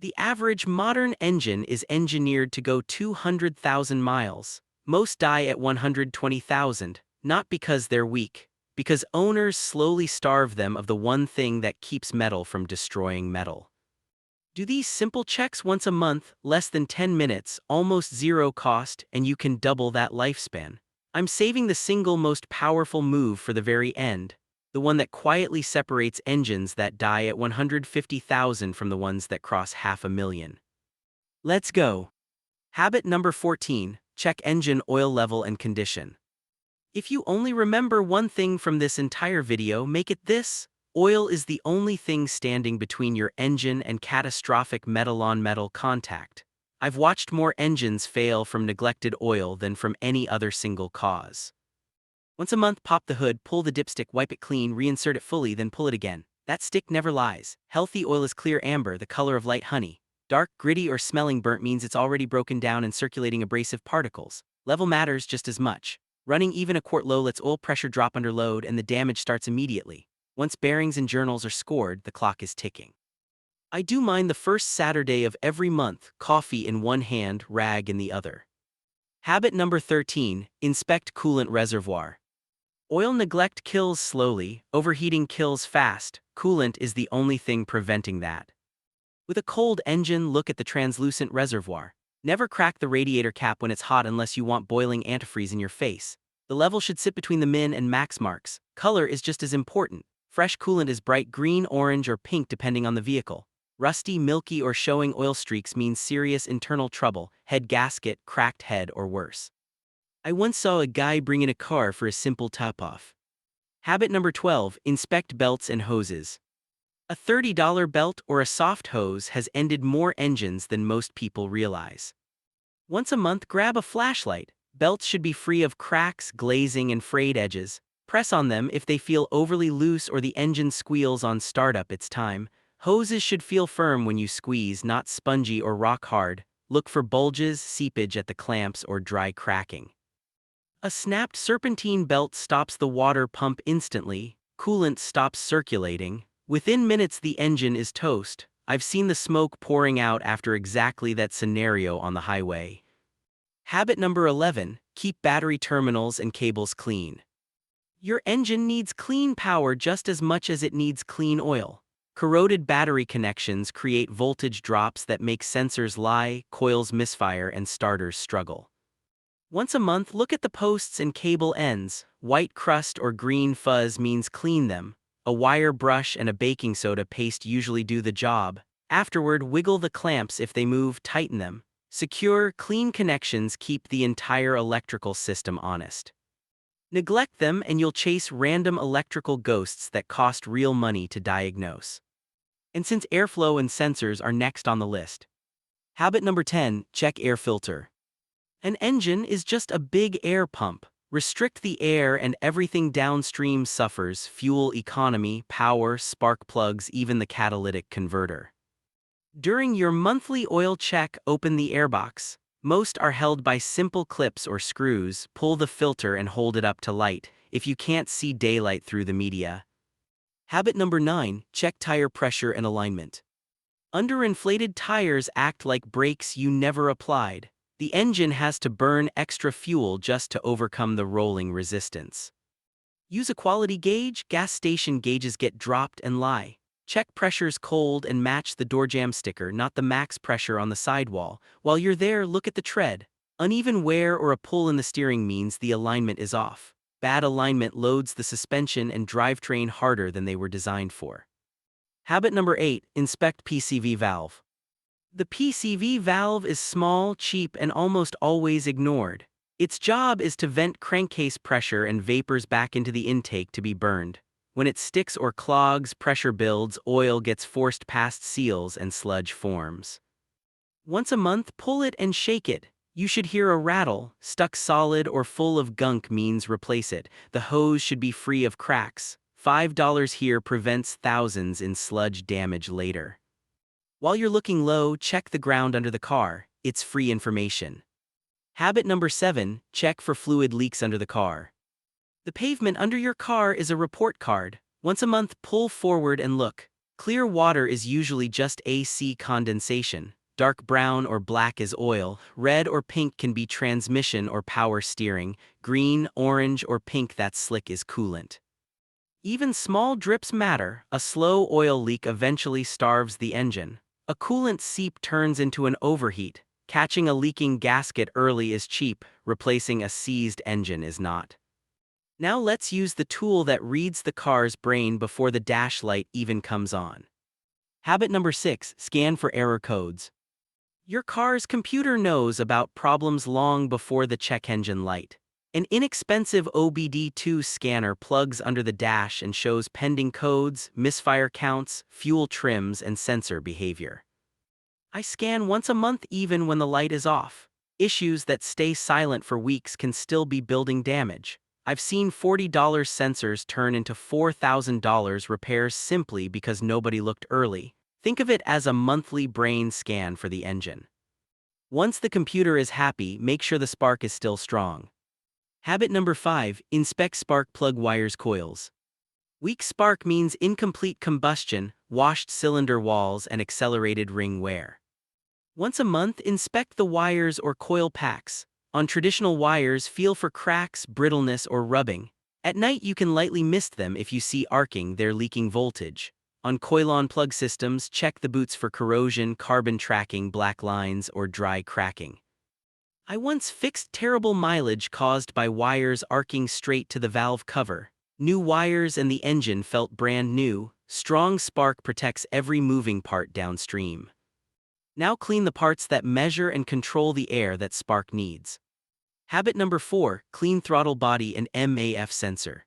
The average modern engine is engineered to go 200,000 miles. Most die at 120,000, not because they're weak, because owners slowly starve them of the one thing that keeps metal from destroying metal. Do these simple checks once a month, less than 10 minutes, almost zero cost, and you can double that lifespan. I'm saving the single most powerful move for the very end, the one that quietly separates engines that die at 150,000 from the ones that cross 500,000. Let's go. Habit number 14, check engine oil level and condition. If you only remember one thing from this entire video, make it this: oil is the only thing standing between your engine and catastrophic metal-on-metal contact. I've watched more engines fail from neglected oil than from any other single cause. Once a month, pop the hood, pull the dipstick, wipe it clean, reinsert it fully, then pull it again. That stick never lies. Healthy oil is clear amber, the color of light honey. Dark, gritty, or smelling burnt means it's already broken down and circulating abrasive particles. Level matters just as much. Running even a quart low lets oil pressure drop under load and the damage starts immediately. Once bearings and journals are scored, the clock is ticking. I do mine the first Saturday of every month, coffee in one hand, rag in the other. Habit number 13, inspect coolant reservoir. Oil neglect kills slowly, overheating kills fast. Coolant is the only thing preventing that. With a cold engine, look at the translucent reservoir. Never crack the radiator cap when it's hot unless you want boiling antifreeze in your face. The level should sit between the min and max marks. Color is just as important. Fresh coolant is bright green, orange, or pink depending on the vehicle. Rusty, milky, or showing oil streaks means serious internal trouble, head gasket, cracked head, or worse. I once saw a guy bring in a car for a simple top-off. Habit number 12, inspect belts and hoses. A $30 belt or a soft hose has ended more engines than most people realize. Once a month, grab a flashlight. Belts should be free of cracks, glazing, and frayed edges. Press on them if they feel overly loose or the engine squeals on startup. It's time. Hoses should feel firm when you squeeze, not spongy or rock hard. Look for bulges, seepage at the clamps, or dry cracking. A snapped serpentine belt stops the water pump instantly. Coolant stops circulating. Within minutes, the engine is toast. I've seen the smoke pouring out after exactly that scenario on the highway. Habit number 11, keep battery terminals and cables clean. Your engine needs clean power just as much as it needs clean oil. Corroded battery connections create voltage drops that make sensors lie, coils misfire, and starters struggle. Once a month, look at the posts and cable ends. White crust or green fuzz means clean them. A wire brush and a baking soda paste usually do the job. Afterward, wiggle the clamps. If they move, tighten them. Secure, clean connections keep the entire electrical system honest. Neglect them and you'll chase random electrical ghosts that cost real money to diagnose. And since airflow and sensors are next on the list. Habit number 10, check air filter. An engine is just a big air pump. Restrict the air and everything downstream suffers: fuel economy, power, spark plugs, even the catalytic converter. During your monthly oil check, open the airbox. Most are held by simple clips or screws. Pull the filter and hold it up to light if you can't see daylight through the media. Habit number 9, check tire pressure and alignment. Underinflated tires act like brakes you never applied. The engine has to burn extra fuel just to overcome the rolling resistance. Use a quality gauge. Gas station gauges get dropped and lie. Check pressures cold and match the door jamb sticker, not the max pressure on the sidewall. While you're there, look at the tread. Uneven wear or a pull in the steering means the alignment is off. Bad alignment loads the suspension and drivetrain harder than they were designed for. Habit number 8, inspect PCV valve. The PCV valve is small, cheap, and almost always ignored. Its job is to vent crankcase pressure and vapors back into the intake to be burned. When it sticks or clogs, pressure builds, oil gets forced past seals, and sludge forms. Once a month, pull it and shake it. You should hear a rattle. Stuck solid or full of gunk means replace it. The hose should be free of cracks. $5 here prevents thousands in sludge damage later. While you're looking low, check the ground under the car. It's free information. Habit number 7, check for fluid leaks under the car. The pavement under your car is a report card. Once a month, pull forward and look. Clear water is usually just AC condensation. Dark brown or black is oil, red or pink can be transmission or power steering, green, orange, or pink that slick is coolant. Even small drips matter. A slow oil leak eventually starves the engine. A coolant seep turns into an overheat. Catching a leaking gasket early is cheap, replacing a seized engine is not. Now let's use the tool that reads the car's brain before the dash light even comes on. Habit number 6, scan for error codes. Your car's computer knows about problems long before the check engine light. An inexpensive OBD2 scanner plugs under the dash and shows pending codes, misfire counts, fuel trims, and sensor behavior. I scan once a month even when the light is off. Issues that stay silent for weeks can still be building damage. I've seen $40 sensors turn into $4,000 repairs simply because nobody looked early. Think of it as a monthly brain scan for the engine. Once the computer is happy, make sure the spark is still strong. Habit number 5, inspect spark plug wires coils. Weak spark means incomplete combustion, washed cylinder walls, and accelerated ring wear. Once a month, inspect the wires or coil packs. On traditional wires, feel for cracks, brittleness, or rubbing. At night, you can lightly mist them if you see arcing, they're leaking voltage. On coil-on plug systems, check the boots for corrosion, carbon tracking, black lines, or dry cracking. I once fixed terrible mileage caused by wires arcing straight to the valve cover. New wires and the engine felt brand new. Strong spark protects every moving part downstream. Now clean the parts that measure and control the air that spark needs. Habit number 4, clean throttle body and MAF sensor.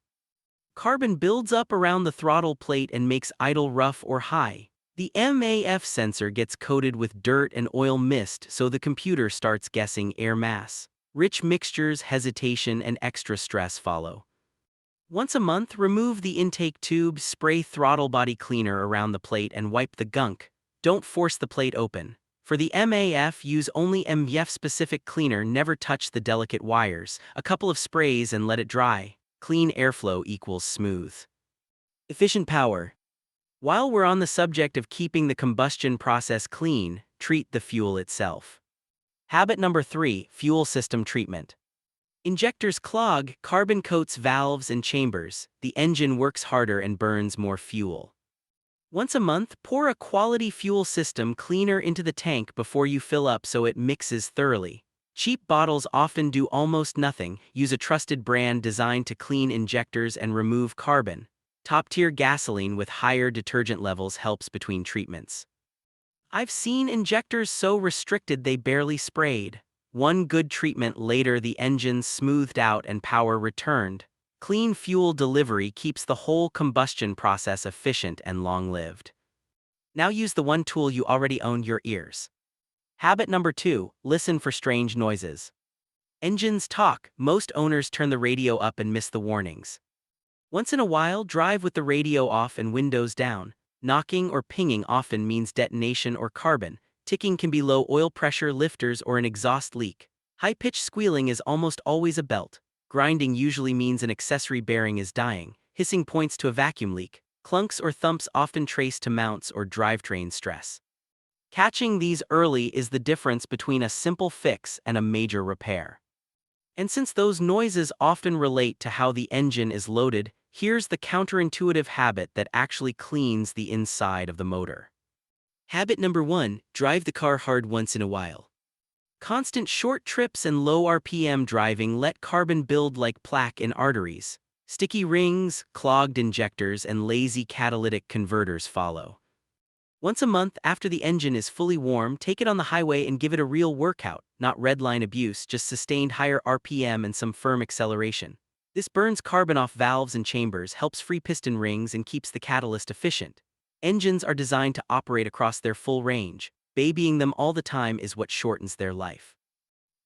Carbon builds up around the throttle plate and makes idle rough or high. The MAF sensor gets coated with dirt and oil mist, so the computer starts guessing air mass. Rich mixtures, hesitation, and extra stress follow. Once a month, remove the intake tube, spray throttle body cleaner around the plate, and wipe the gunk. Don't force the plate open. For the MAF, use only MAF-specific cleaner, never touch the delicate wires. A couple of sprays and let it dry. Clean airflow equals smooth. Efficient power. While we're on the subject of keeping the combustion process clean, treat the fuel itself. Habit number 3, fuel system treatment. Injectors clog, carbon coats valves and chambers. The engine works harder and burns more fuel. Once a month, pour a quality fuel system cleaner into the tank before you fill up so it mixes thoroughly. Cheap bottles often do almost nothing. Use a trusted brand designed to clean injectors and remove carbon. Top-tier gasoline with higher detergent levels helps between treatments. I've seen injectors so restricted they barely sprayed. One good treatment later, the engine smoothed out and power returned. Clean fuel delivery keeps the whole combustion process efficient and long-lived. Now use the one tool you already own, your ears. Habit number 2, listen for strange noises. Engines talk. Most owners turn the radio up and miss the warnings. Once in a while, drive with the radio off and windows down. Knocking or pinging often means detonation or carbon. Ticking can be low oil pressure, lifters, or an exhaust leak. High-pitched squealing is almost always a belt. Grinding usually means an accessory bearing is dying. Hissing points to a vacuum leak. Clunks or thumps often trace to mounts or drivetrain stress. Catching these early is the difference between a simple fix and a major repair. And since those noises often relate to how the engine is loaded, here's the counterintuitive habit that actually cleans the inside of the motor. Habit number 1, drive the car hard once in a while. Constant short trips and low RPM driving let carbon build like plaque in arteries. Sticky rings, clogged injectors, and lazy catalytic converters follow. Once a month after the engine is fully warm, take it on the highway and give it a real workout, not redline abuse, just sustained higher RPM and some firm acceleration. This burns carbon off valves and chambers, helps free piston rings, and keeps the catalyst efficient. Engines are designed to operate across their full range. Babying them all the time is what shortens their life.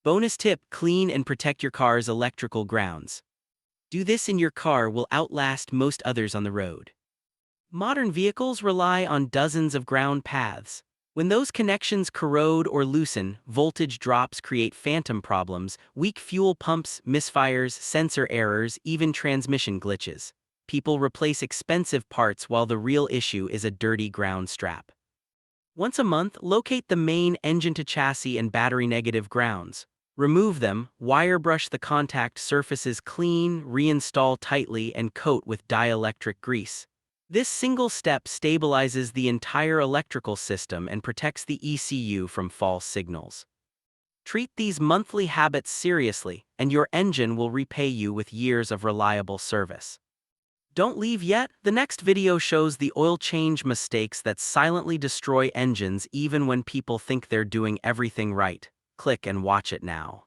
Bonus tip: clean and protect your car's electrical grounds. Do this and your car will outlast most others on the road. Modern vehicles rely on dozens of ground paths. When those connections corrode or loosen, voltage drops create phantom problems, weak fuel pumps, misfires, sensor errors, even transmission glitches. people replace expensive parts while the real issue is a dirty ground strap. Once a month, locate the main engine-to-chassis and battery-negative grounds. Remove them, wire brush the contact surfaces clean, reinstall tightly, and coat with dielectric grease. This single step stabilizes the entire electrical system and protects the ECU from false signals. Treat these monthly habits seriously, and your engine will repay you with years of reliable service. Don't leave yet, the next video shows the oil change mistakes that silently destroy engines even when people think they're doing everything right. Click and watch it now.